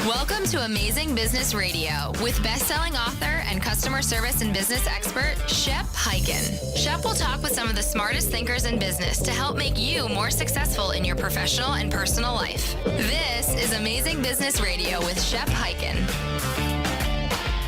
Welcome to Amazing Business Radio with best-selling author and customer service and business expert, Shep Hyken. Shep will talk with some of the smartest thinkers in business to help make you more successful in your professional and personal life. This is Amazing Business Radio with Shep Hyken.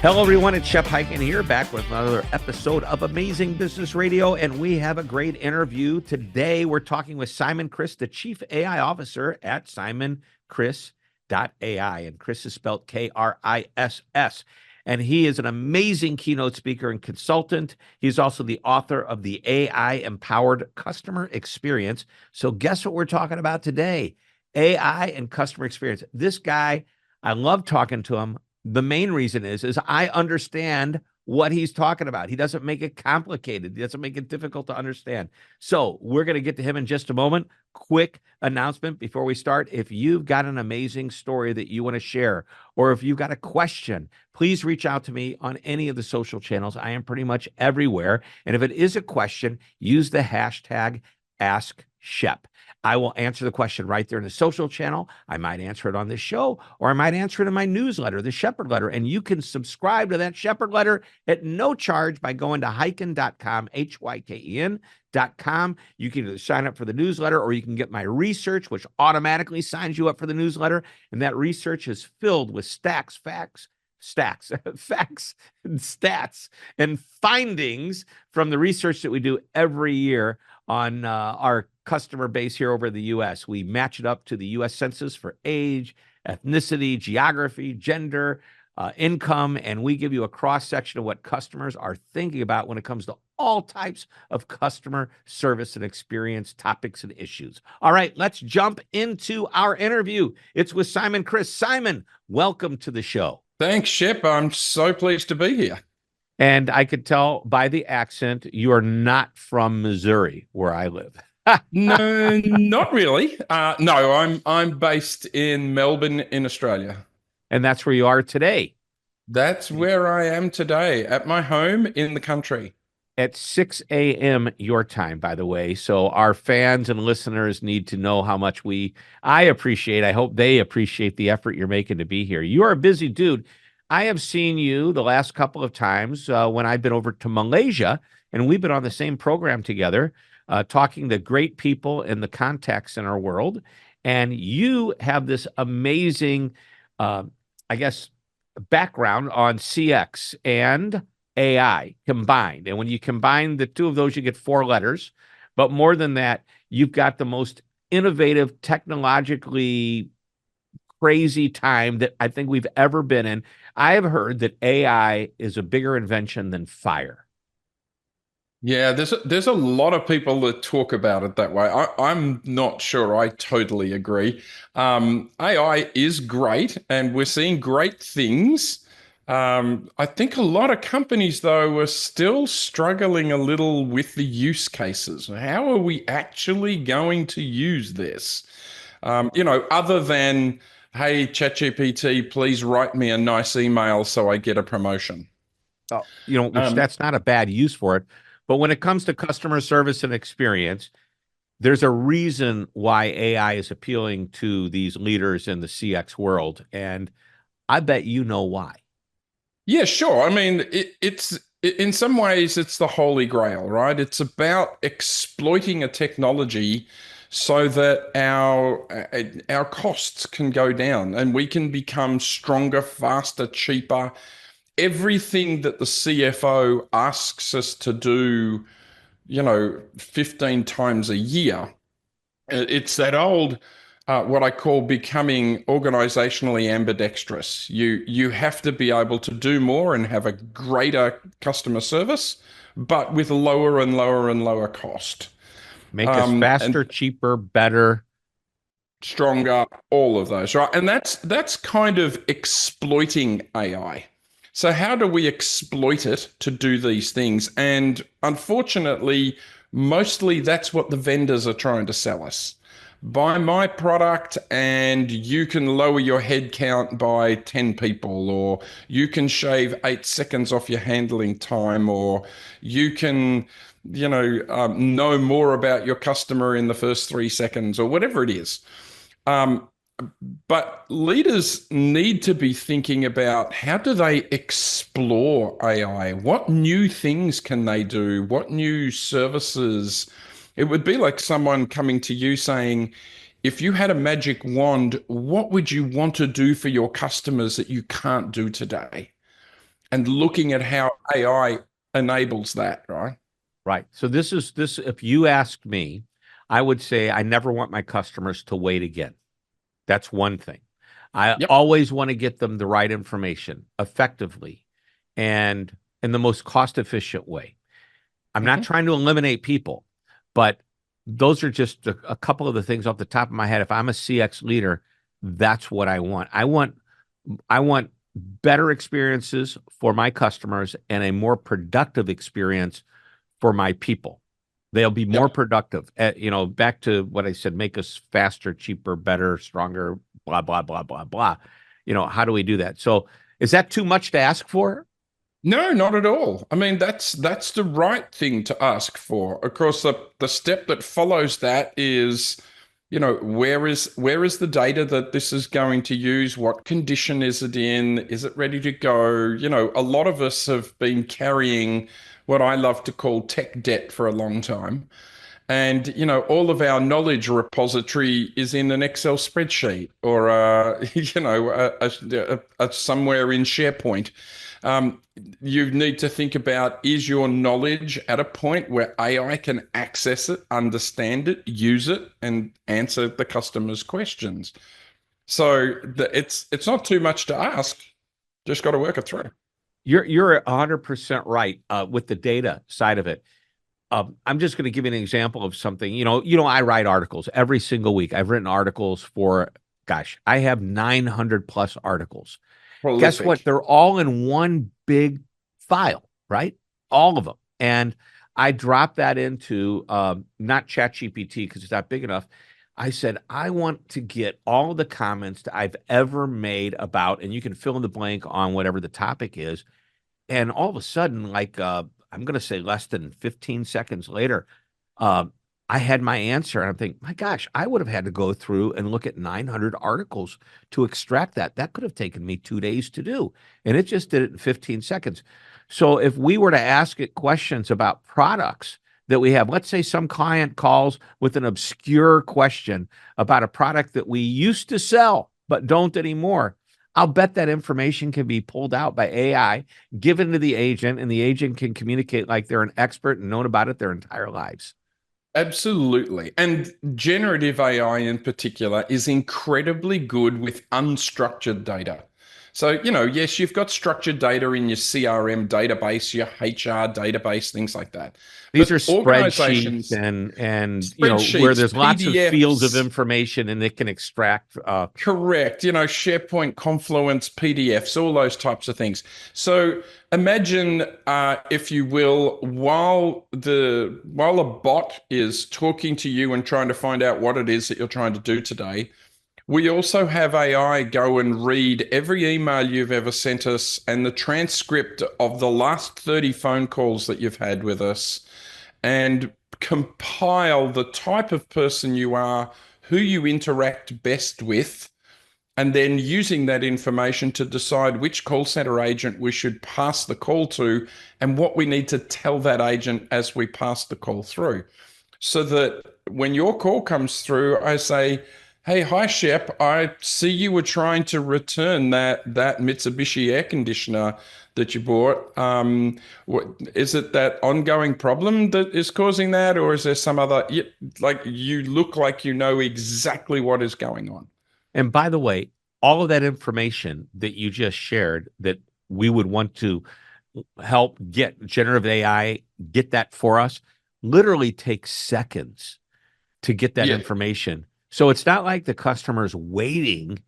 Hello, everyone. It's Shep Hyken here, back with another episode of Amazing Business Radio, and we have a great interview. Today, we're talking with Simon Kriss, the Chief AI Officer at simonkriss.ai, and Kriss is spelled K-R-I-S-S, and he is an amazing keynote speaker and consultant. He's also the author of the AI-Empowered Customer Experience. So guess what we're talking about today? AI and customer experience. This guy, I love talking to him. The main reason is I understand what he's talking about. He doesn't make it complicated. He doesn't make it difficult to understand. So we're going to get to him in just a moment. Quick announcement before we start. If you've got an amazing story that you want to share, or if you've got a question, please reach out to me on any of the social channels. I am pretty much everywhere. And if it is a question, use the hashtag AskShep. I will answer the question right there in the social channel. I might answer it on this show, or I might answer it in my newsletter, the Shepherd Letter. And you can subscribe to that Shepherd Letter at no charge by going to hyken.com, Hyken.com. You can either sign up for the newsletter, or you can get my research, which automatically signs you up for the newsletter. And that research is filled with facts, and stats and findings from the research that we do every year on our customer base here over the U.S. We match it up to the U.S. Census for age, ethnicity, geography, gender, income, and we give you a cross-section of what customers are thinking about when it comes to all types of customer service and experience topics and issues. All right, let's jump into our interview. It's with Simon Kriss. Simon, welcome to the show. Thanks, Shep. I'm so pleased to be here. And I could tell by the accent, you are not from Missouri, where I live. No, not really. No, I'm based in Melbourne in Australia. And that's where you are today. That's where I am today, at my home in the country. At 6 a.m. your time, by the way. So our fans and listeners need to know how much I appreciate. I hope they appreciate the effort you're making to be here. You are a busy dude. I have seen you the last couple of times when I've been over to Malaysia, and we've been on the same program together, talking to great people in the contact center world. And you have this amazing, background on CX and AI combined. And when you combine the two of those, you get 4 letters. But more than that, you've got the most innovative, technologically crazy time that I think we've ever been in. I have heard that AI is a bigger invention than fire. Yeah, there's a lot of people that talk about it that way. I'm not sure I totally agree. AI is great, and we're seeing great things. I think a lot of companies, though, are still struggling a little with the use cases. How are we actually going to use this? Other than, hey, ChatGPT, please write me a nice email so I get a promotion. Which that's not a bad use for it. But when it comes to customer service and experience, there's a reason why AI is appealing to these leaders in the CX world. And I bet you know why. Yeah, sure. I mean, it's in some ways, it's the holy grail, right? It's about exploiting a technology so that our costs can go down and we can become stronger, faster, cheaper. Everything that the CFO asks us to do, 15 times a year, it's that old, what I call becoming organizationally ambidextrous. You have to be able to do more and have a greater customer service, but with lower and lower and lower cost. Make us faster, cheaper, better, stronger, all of those, right? And that's kind of exploiting AI. So how do we exploit it to do these things? And unfortunately, mostly that's what the vendors are trying to sell us. Buy my product and you can lower your head count by 10 people, or you can shave 8 seconds off your handling time, or you can, know more about your customer in the first 3 seconds, or whatever it is. But leaders need to be thinking about how do they explore AI? What new things can they do? What new services? It would be like someone coming to you saying, if you had a magic wand, what would you want to do for your customers that you can't do today? And looking at how AI enables that, right? Right. So this, if you asked me, I would say I never want my customers to wait again. That's one thing. I Yep. always want to get them the right information effectively and in the most cost efficient way. I'm not Mhm. trying to eliminate people, but those are just a couple of the things off the top of my head. If I'm a CX leader, that's what I want. I want better experiences for my customers and a more productive experience for my people. They'll be more Yep. productive. Back to what I said, make us faster, cheaper, better, stronger, blah, blah, blah, blah, blah. How do we do that? So is that too much to ask for? No, not at all. I mean, that's the right thing to ask for. Of course, the step that follows that is, where is the data that this is going to use? What condition is it in? Is it ready to go? A lot of us have been carrying what I love to call tech debt for a long time. And all of our knowledge repository is in an Excel spreadsheet or somewhere in SharePoint. Um, you need to think about, is your knowledge at a point where AI can access it, understand it, use it, and answer the customer's questions? So it's not too much to ask. Just got to work it through. You're 100% right with the data side of it. I'm just going to give you an example of something. I write articles every single week. I've written articles for, gosh, I have 900 plus articles. Guess what? Prolific. They're all in one big file, right? All of them. And I dropped that into not ChatGPT because it's not big enough. I said, I want to get all the comments that I've ever made about, and you can fill in the blank on whatever the topic is. And all of a sudden, like I'm going to say less than 15 seconds later, um, I had my answer. And I'm thinking, my gosh, I would have had to go through and look at 900 articles to extract that. That could have taken me 2 days to do. And it just did it in 15 seconds. So if we were to ask it questions about products that we have, let's say some client calls with an obscure question about a product that we used to sell, but don't anymore. I'll bet that information can be pulled out by AI, given to the agent, and the agent can communicate like they're an expert and known about it their entire lives. Absolutely. And generative AI in particular is incredibly good with unstructured data. So, yes, you've got structured data in your CRM database, your HR database, things like that. These are But spreadsheets organizations, and where spreadsheets, there's lots of fields of PDFs, information and it can extract. correct, SharePoint, Confluence, PDFs, all those types of things. So imagine, if you will, while a bot is talking to you and trying to find out what it is that you're trying to do today, we also have AI go and read every email you've ever sent us and the transcript of the last 30 phone calls that you've had with us and compile the type of person you are, who you interact best with, and then using that information to decide which call center agent we should pass the call to and what we need to tell that agent as we pass the call through. So that when your call comes through, I say, hey, hi, Shep. I see you were trying to return that Mitsubishi air conditioner that you bought. Is it that ongoing problem that is causing that, or is there some other? Like, you look like you know exactly what is going on. And by the way, all of that information that you just shared that we would want to help get generative AI, get that for us, literally takes seconds to get that Yeah. information. So it's not like the customer's waiting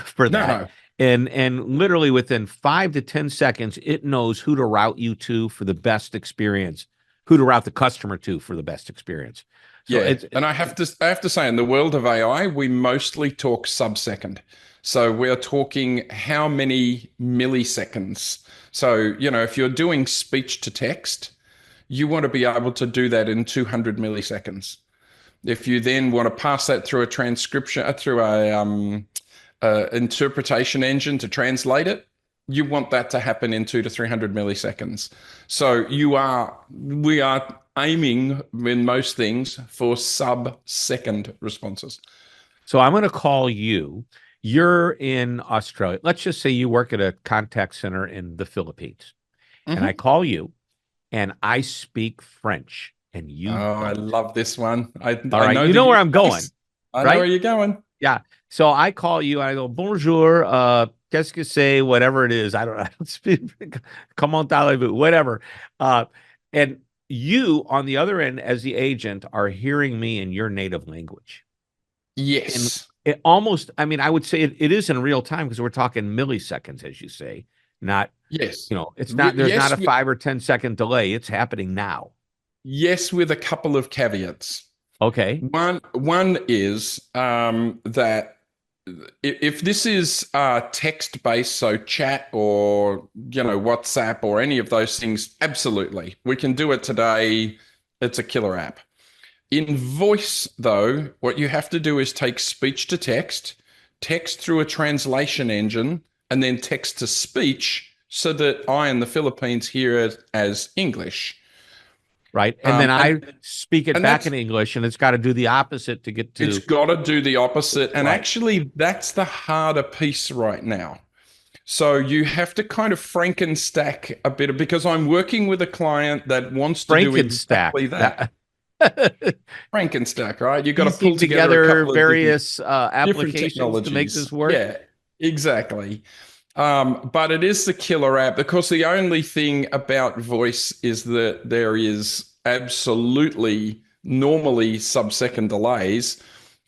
for No, that. no. And literally within 5 to 10 seconds, it knows who to route you to for the best experience, who to route the customer to for the best experience. So Yeah, and I have to say, in the world of AI, we mostly talk sub-second. So we're talking how many milliseconds. So, if you're doing speech to text, you want to be able to do that in 200 milliseconds. If you then want to pass that through a transcription, through a interpretation engine to translate it, you want that to happen in 200 to 300 milliseconds. So we are aiming in most things for sub-second responses. So I'm going to call you. You're in Australia. Let's just say you work at a contact center in the Philippines, and I call you, and I speak French, and you I don't. love this one. All right, you know where I'm going, I right? know where you're going. Yeah. So I call you, and I go, bonjour, qu'est-ce que c'est, whatever it is. I don't speak, comment allez-vous, whatever. And you, on the other end, as the agent, are hearing me in your native language. Yes. And it almost, I mean, I would say it is in real time because we're talking milliseconds, as you say, not, Yes. it's not, there's not a 5 or 10 second delay. It's happening now. Yes, with a couple of caveats. Okay. One is that if this is text-based, so chat or WhatsApp or any of those things, absolutely. We can do it today. It's a killer app. In voice, though, what you have to do is take speech to text through a translation engine, and then text to speech so that I in the Philippines hear it as English. Right. And then I speak it back in English, and it's got to do the opposite to get to. It's got to do the opposite. And Right. Actually, that's the harder piece right now. So you have to kind of Frankenstack a bit, because I'm working with a client that wants to do exactly that. Frankenstack, right? You've got to pull together a couple various of applications to make this work. Yeah, exactly. But it is the killer app, because the only thing about voice is that there is absolutely normally sub-second delays.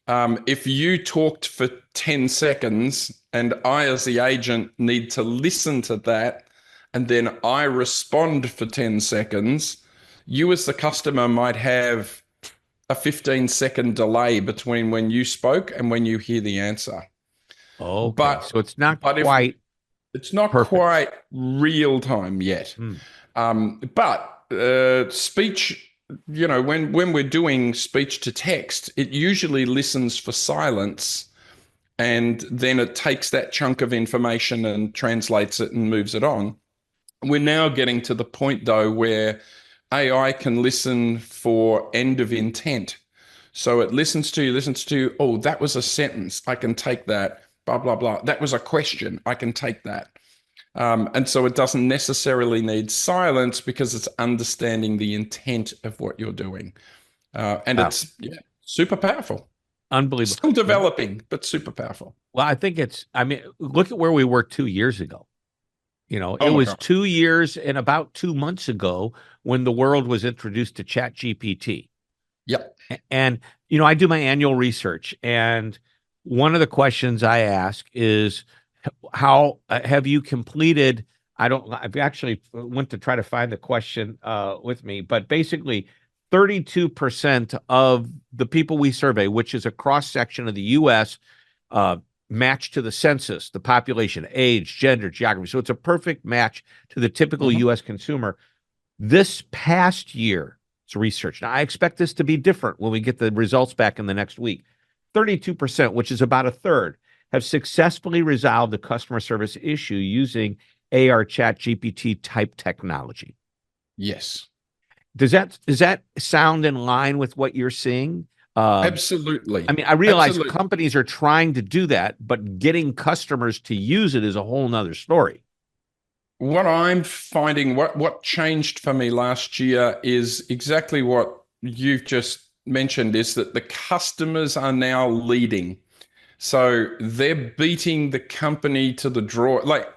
If you talked for 10 seconds and I, as the agent, need to listen to that, and then I respond for 10 seconds, you as the customer might have a 15-second delay between when you spoke and when you hear the answer. Okay, so it's not quite. It's not perfect. Quite real time yet. But speech, when we're doing speech to text, it usually listens for silence, and then it takes that chunk of information and translates it and moves it on. We're now getting to the point, though, where AI can listen for end of intent. So it listens to, oh, that was a sentence, I can take that, blah, blah, blah. That was a question, I can take that. And so it doesn't necessarily need silence, because it's understanding the intent of what you're doing. And it's super powerful. Unbelievable. Still developing, but super powerful. Well, I think look at where we were 2 years ago. It was 2 years and about 2 months ago when the world was introduced to ChatGPT. Yep. And, I do my annual research, and one of the questions I ask is, how have you completed? I've actually went to try to find the question with me, but basically 32% of the people we survey, which is a cross section of the U.S., match to the census, the population, age, gender, geography. So it's a perfect match to the typical U.S. consumer. This past year, it's research. Now, I expect this to be different when we get the results back in the next week. 32%, which is about a third, have successfully resolved the customer service issue using AR ChatGPT type technology. Yes. Does that sound in line with what you're seeing? Absolutely. I mean, I realize companies are trying to do that, but getting customers to use it is a whole nother story. What I'm finding, what changed for me last year is exactly what you've just mentioned, is that the customers are now leading. So they're beating the company to the draw. Like,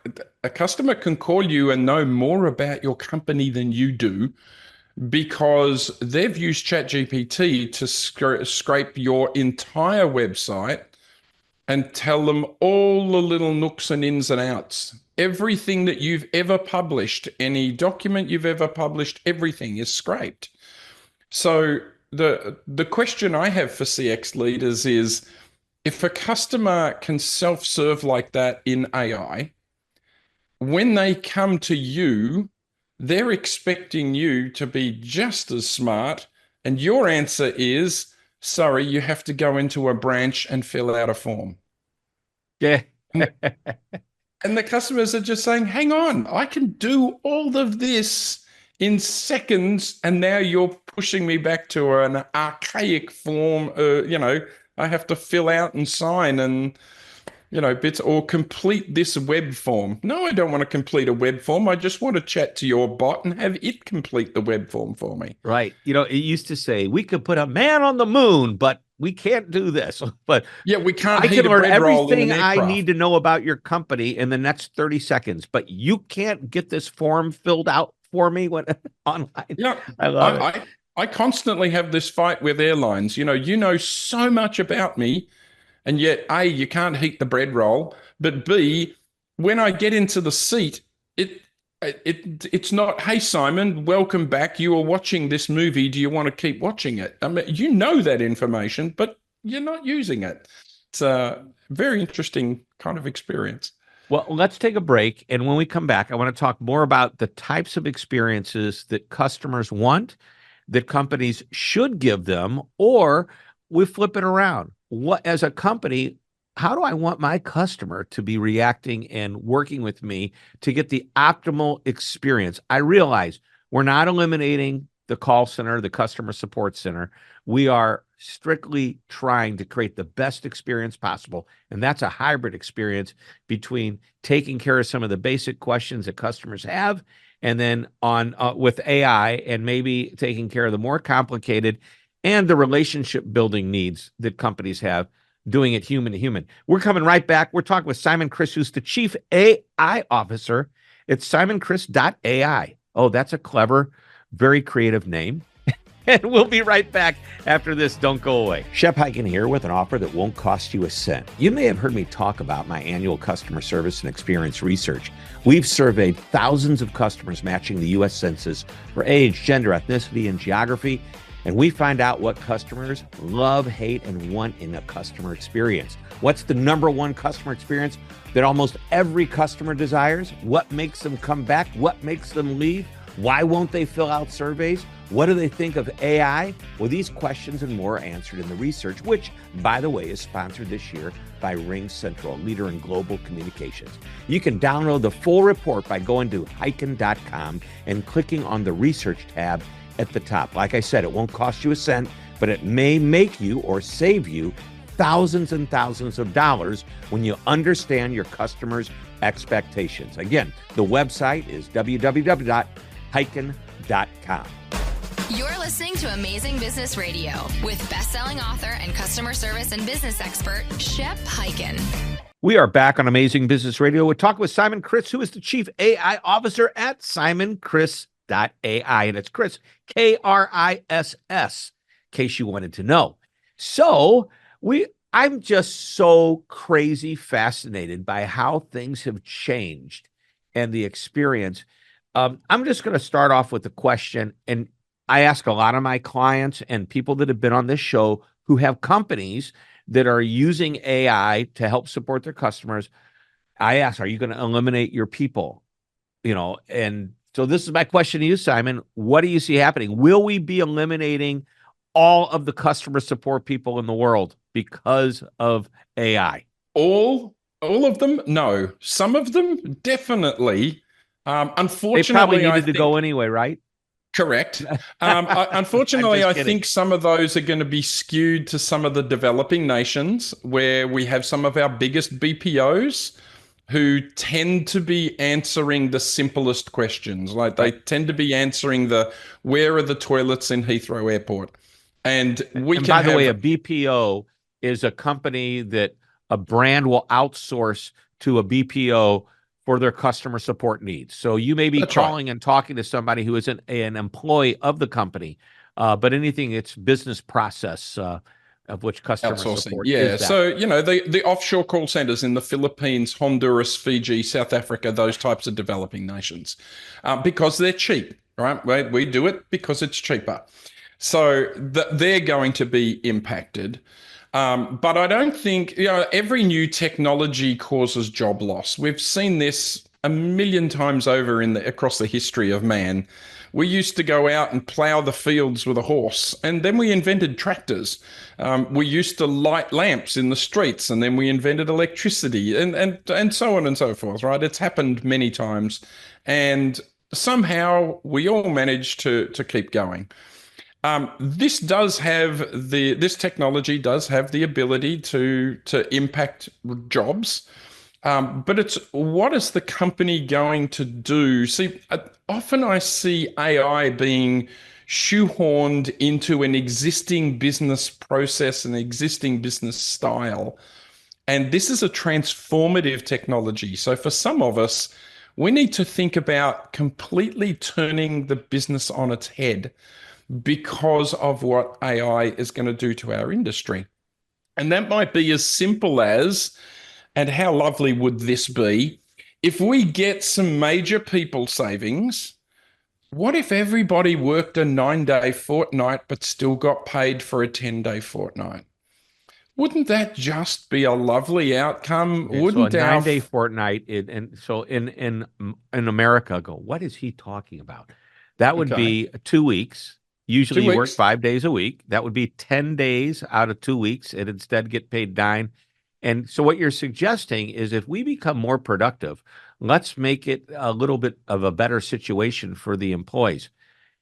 a customer can call you and know more about your company than you do, because they've used ChatGPT to scrape your entire website and tell them all the little nooks and ins and outs. Everything that you've ever published, any document you've ever published, everything is scraped. So the question I have for CX leaders is, if a customer can self-serve like that in AI, when they come to you, they're expecting you to be just as smart, and your answer is sorry, you have to go into a branch and fill out a form. Yeah. And the customers are just saying, hang on, I can do all of this in seconds. And now you're pushing me back to an archaic form. I have to fill out and sign and, bits or complete this web form. No, I don't want to complete a web form. I just want to chat to your bot and have it complete the web form for me. Right. It used to say we could put a man on the moon, but we can't do this. But yeah, we can't. I can learn everything in an I aircraft. need to know about your company in the next 30 seconds, but you can't get this form filled out for me when online. Yeah, I love it. I constantly have this fight with airlines. You know so much about me, and yet A, you can't heat the bread roll, but B, when I get into the seat, it's not, hey Simon, welcome back. You are watching this movie. Do you want to keep watching it? I mean, you know that information, but you're not using it. It's a very interesting kind of experience. Well, let's take a break. And when we come back, I want to talk more about the types of experiences that customers want, that companies should give them, or we flip it around. What, as a company, how do I want my customer to be reacting and working with me to get the optimal experience? I realize we're not eliminating the call center, the customer support center. We are strictly trying to create the best experience possible. And that's a hybrid experience between taking care of some of the basic questions that customers have, and then on with AI, and maybe taking care of the more complicated and the relationship building needs that companies have, doing it human to human. We're coming right back. We're talking with Simon Kriss, who's the Chief AI Officer. It's simonkriss.ai. Oh, that's a clever, very creative name. And we'll be right back after this. Don't go away. Shep Hyken here with an offer that won't cost you a cent. You may have heard me talk about my annual customer service and experience research. We've surveyed thousands of customers matching the U.S. Census for age, gender, ethnicity, and geography. And we find out what customers love, hate, and want in a customer experience. What's the number one customer experience that almost every customer desires? What makes them come back? What makes them leave? Why won't they fill out surveys? What do they think of AI? Well, these questions and more are answered in the research, which, by the way, is sponsored this year by Ring Central, a leader in global communications. You can download the full report by going to hyken.com and clicking on the research tab at the top. Like I said, it won't cost you a cent, but it may make you or save you thousands and thousands of dollars when you understand your customers' expectations. Again, the website is www.hyken.com. You're listening to Amazing Business Radio with best-selling author and customer service and business expert, Shep Hyken. We are back on Amazing Business Radio. We're talking with Simon Kriss, who is the Chief AI Officer at simonkriss.ai. And it's Kriss, Kriss, in case you wanted to know. So I'm just so crazy fascinated by how things have changed and the experience. I'm just going to start off with a question, and I ask a lot of my clients and people that have been on this show who have companies that are using AI to help support their customers. I ask, are you going to eliminate your people? And so this is my question to you, Simon. What do you see happening? Will we be eliminating all of the customer support people in the world because of AI? All of them? No. Some of them? Definitely. Unfortunately, they probably needed to go anyway, right? Correct. Unfortunately, I think some of those are going to be skewed to some of the developing nations where we have some of our biggest BPOs who tend to be answering the simplest questions. Like they tend to be answering where are the toilets in Heathrow Airport? And by the way, a BPO is a company that a brand will outsource to a BPO for their customer support needs. So you may be calling and talking to somebody who isn't an employee of the company, but anything it's business process of which customer support is that. So, the offshore call centers in the Philippines, Honduras, Fiji, South Africa, those types of developing nations, because they're cheap, right? We do it because it's cheaper. So they're going to be impacted. But I don't think, every new technology causes job loss. We've seen this a million times over across the history of man. We used to go out and plow the fields with a horse, and then we invented tractors. We used to light lamps in the streets, and then we invented electricity, and so on and so forth. Right? It's happened many times, and somehow we all managed to keep going. This technology does have the ability to impact jobs. But it's what is the company going to do? See, often I see AI being shoehorned into an existing business process, an existing business style. And this is a transformative technology. So for some of us, we need to think about completely turning the business on its head because of what AI is going to do to our industry. And that might be as simple as, and how lovely would this be, if we get some major people savings, what if everybody worked a 9-day fortnight but still got paid for a 10-day fortnight? Wouldn't that just be a lovely outcome? Okay, Wouldn't so a our 9-day fortnight, and so in America, go, what is he talking about? That would Okay, be 2 weeks. Usually 2 you work weeks? 5 days a week. That would be 10 days out of 2 weeks and instead get paid 9. And so what you're suggesting is if we become more productive, let's make it a little bit of a better situation for the employees.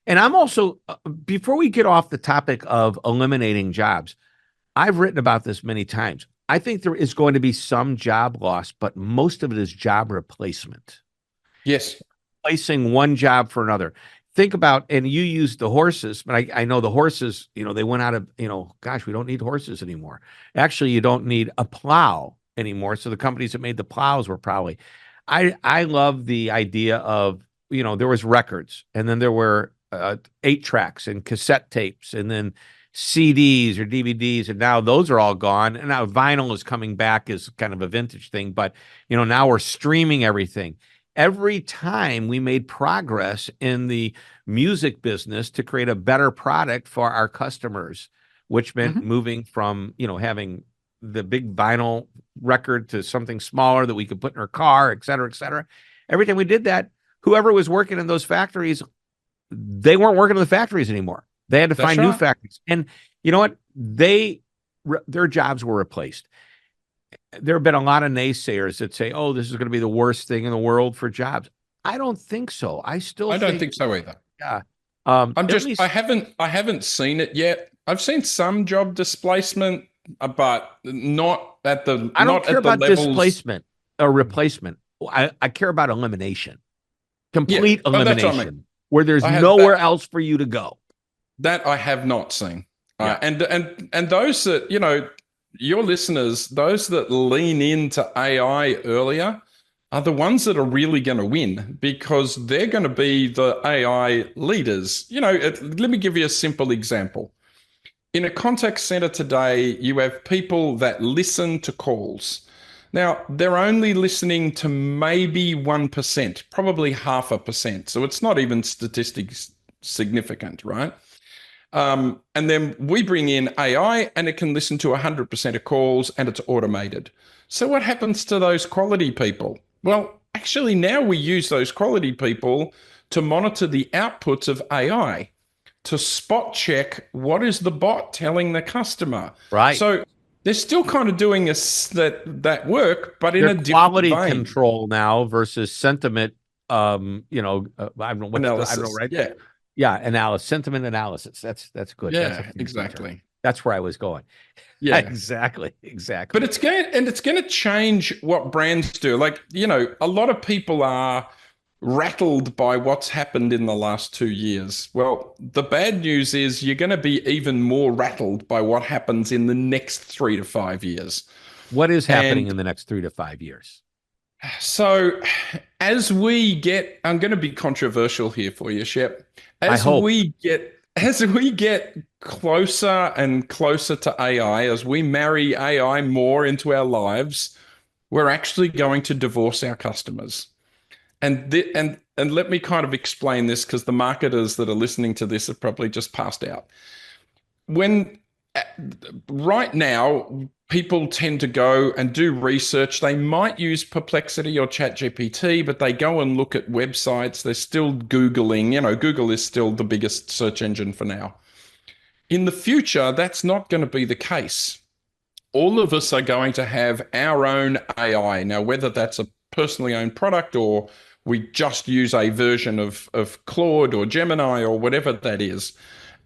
And I'm also, before we get off the topic of eliminating jobs, I've written about this many times. I think there is going to be some job loss, but most of it is job replacement, Yes. placing one job for another. Think about, and you used the horses, but I know the horses, they went out of, gosh, we don't need horses anymore. Actually, you don't need a plow anymore. So the companies that made the plows were probably, I love the idea of, there was records, and then there were 8 tracks and cassette tapes, and then CDs or DVDs, and now those are all gone. And now vinyl is coming back as kind of a vintage thing, but now we're streaming everything. Every time we made progress in the music business to create a better product for our customers, which meant moving from, having the big vinyl record to something smaller that we could put in our car, et cetera, et cetera. Every time we did that, whoever was working in those factories, they weren't working in the factories anymore. They had to That's find new right. factories. And you know what? Their jobs were replaced. There have been a lot of naysayers that say, oh, this is going to be the worst thing in the world for jobs. I don't think so. I still I don't think, think so either. yeah, I'm at just least I haven't seen it yet. I've seen some job displacement, but I don't not care at the about levels. displacement or replacement. I care about elimination, Yeah, complete oh, that's what I mean. elimination, where there's I have nowhere else for you to go. that I have not seen. Yeah. And those that, your listeners, those that lean into AI earlier are the ones that are really going to win because they're going to be the AI leaders. Let me give you a simple example. In a contact center today, you have people that listen to calls. Now, they're only listening to maybe 1%, probably 0.5%. So it's not even statistics significant, right? And then we bring in AI and it can listen to 100% of calls and it's automated. So what happens to those quality people? Well, actually now we use those quality people to monitor the outputs of AI to spot check what is the bot telling the customer. Right. So they're still kind of doing that work, but in They're a different quality vein. control now versus sentiment. I don't know I don't know, Analysis. right? Yeah. Yeah, sentiment analysis. That's good. That's a Yeah, fancy term. exactly. That's where I was going. Yeah. Exactly. But it's going to change what brands do. Like, a lot of people are rattled by what's happened in the last 2 years. Well, the bad news is you're going to be even more rattled by what happens in the next 3 to 5 years. What is happening And in the next 3 to 5 years? so I'm going to be controversial here for you, Shep. I hope. As we get closer and closer to AI, as we marry AI more into our lives, we're actually going to divorce our customers. And let me kind of explain this because the marketers that are listening to this have probably just passed out. When right now, people tend to go and do research. They might use Perplexity or ChatGPT, but they go and look at websites. They're still Googling. Google is still the biggest search engine for now. In the future, that's not going to be the case. All of us are going to have our own AI. Now, whether that's a personally owned product or we just use a version of Claude or Gemini or whatever that is,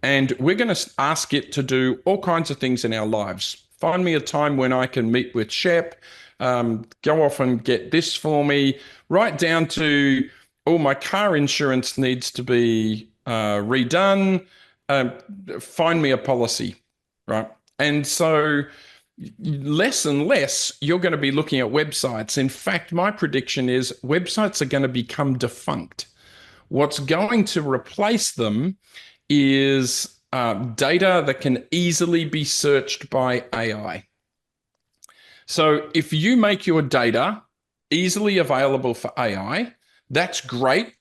and we're going to ask it to do all kinds of things in our lives. Find me a time when I can meet with Shep, go off and get this for me, right down to, oh, my car insurance needs to be redone. Find me a policy, right? And so less and less you're going to be looking at websites. In fact, my prediction is websites are going to become defunct. What's going to replace them is data that can easily be searched by AI. So if you make your data easily available for AI, that's great.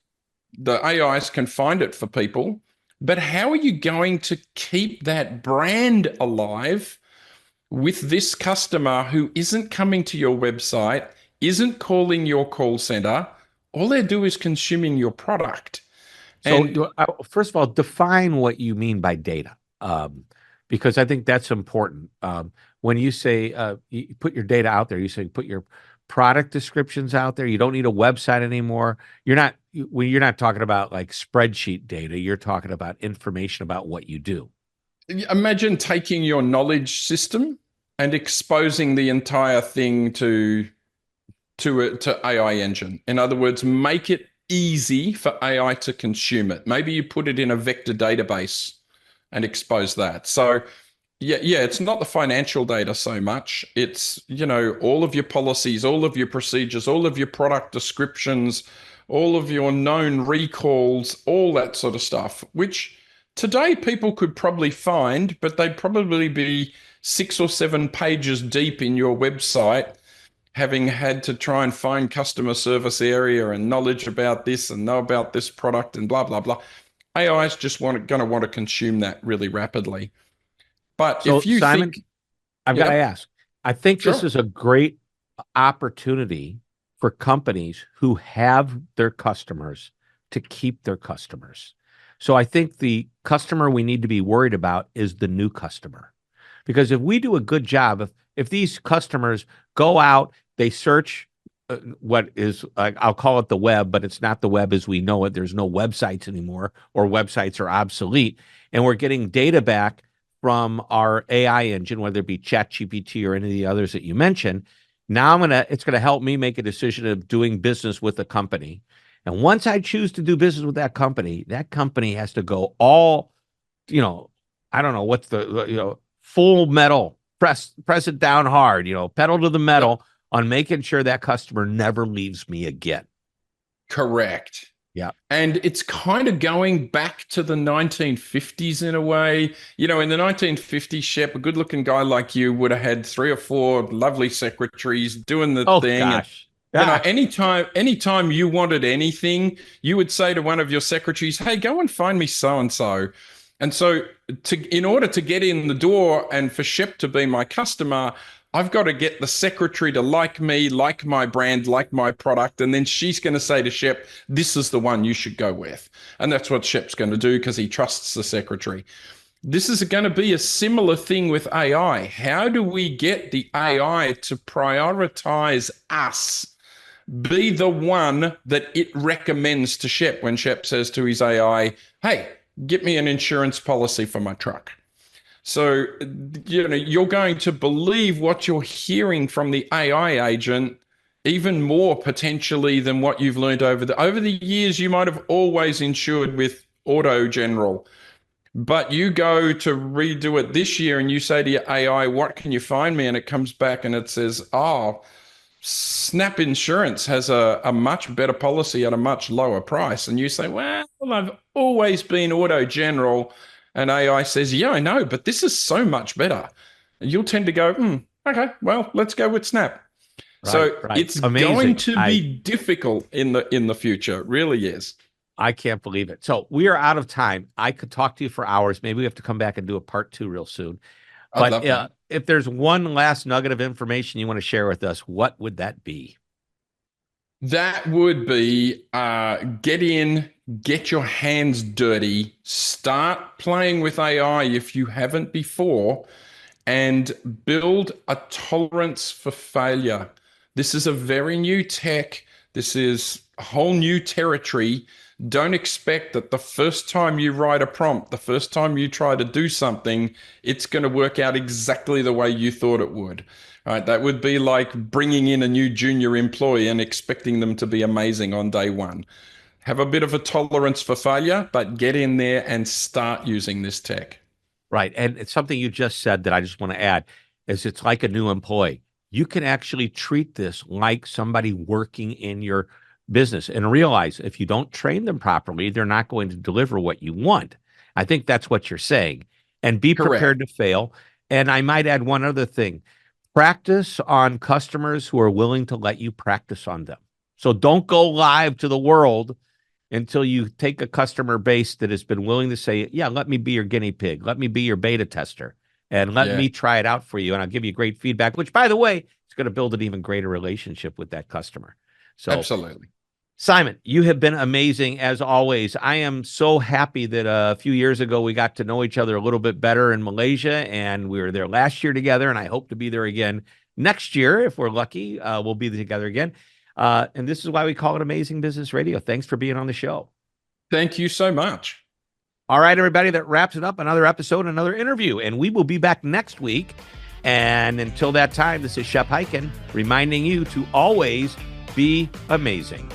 The AIs can find it for people. But how are you going to keep that brand alive with this customer who isn't coming to your website, isn't calling your call center? All they do is consuming your product. So, first of all, define what you mean by data, because I think that's important. When you say you put your data out there, you say put your product descriptions out there. You don't need a website anymore. You're not talking about like spreadsheet data. You're talking about information about what you do. Imagine taking your knowledge system and exposing the entire thing to AI engine. In other words, make it easy for AI to consume it. Maybe you put it in a vector database and expose that. So yeah, it's not the financial data so much. It's, all of your policies, all of your procedures, all of your product descriptions, all of your known recalls, all that sort of stuff, which today people could probably find, but they'd probably be 6 or 7 pages deep in your website, having had to try and find customer service area and knowledge about this and know about this product and blah, blah, blah. AI is just going to want to consume that really rapidly. But So, if you Simon, think, I've got to ask, I think this Sure. is a great opportunity for companies who have their customers to keep their customers. So I think the customer we need to be worried about is the new customer. Because if we do a good job, if these customers go out, they search what is, I'll call it the web, but it's not the web as we know it. There's no websites anymore, or websites are obsolete. And we're getting data back from our AI engine, whether it be ChatGPT or any of the others that you mentioned. Now it's going to help me make a decision of doing business with a company. And once I choose to do business with that company has to go all, I don't know what's the, full metal, press it down hard, pedal to the metal on making sure that customer never leaves me again. Correct. Yeah. And it's kind of going back to the 1950s in a way. In the 1950s, Shep, a good-looking guy like you would have had 3 or 4 lovely secretaries doing the thing. Gosh. And, anytime you wanted anything, you would say to one of your secretaries, "Hey, go and find me so-and-so." And so in order to get in the door and for Shep to be my customer, I've got to get the secretary to like me, like my brand, like my product. And then she's going to say to Shep, "This is the one you should go with." And that's what Shep's going to do because he trusts the secretary. This is going to be a similar thing with AI. How do we get the AI to prioritize us? Be the one that it recommends to Shep when Shep says to his AI, "Hey, get me an insurance policy for my truck." So, you're going to believe what you're hearing from the AI agent even more potentially than what you've learned over the years. You might have always insured with Auto General, but you go to redo it this year and you say to your AI, "What can you find me?" And it comes back and it says, "Oh, Snap Insurance has a much better policy at a much lower price." And you say, "Well, I've always been Auto General." And AI says, "Yeah, I know, but this is so much better." And you'll tend to go, "Okay, well, let's go with Snap." Right. It's amazing. Going to be difficult in the future. It really is. I can't believe it. So we are out of time. I could talk to you for hours. Maybe we have to come back and do a part 2 real soon. I'd But love that. if there's one last nugget of information you want to share with us, what would that be? That would be get in, get your hands dirty, start playing with AI if you haven't before, and build a tolerance for failure. This is a very new tech. This is a whole new territory. Don't expect that the first time you write a prompt, the first time you try to do something, it's going to work out exactly the way you thought it would. Right? That would be like bringing in a new junior employee and expecting them to be amazing on day one. Have a bit of a tolerance for failure, but get in there and start using this tech. Right. And it's something you just said that I just want to add is it's like a new employee. You can actually treat this like somebody working in your business and realize if you don't train them properly, they're not going to deliver what you want. I think that's what you're saying. And be Correct. prepared to fail. And I might add one other thing. Practice on customers who are willing to let you practice on them. So don't go live to the world until you take a customer base that has been willing to say, yeah, let me be your guinea pig. Let me be your beta tester and let me try it out for you. And I'll give you great feedback, which, by the way, is going to build an even greater relationship with that customer. So absolutely. Simon, you have been amazing as always. I am so happy that a few years ago we got to know each other a little bit better in Malaysia, and we were there last year together, and I hope to be there again next year. If we're lucky, we'll be together again. And this is why we call it Amazing Business Radio. Thanks for being on the show. Thank you so much. All right, everybody, that wraps it up. Another episode, another interview, and we will be back next week. And until that time, this is Shep Hyken reminding you to always be amazing.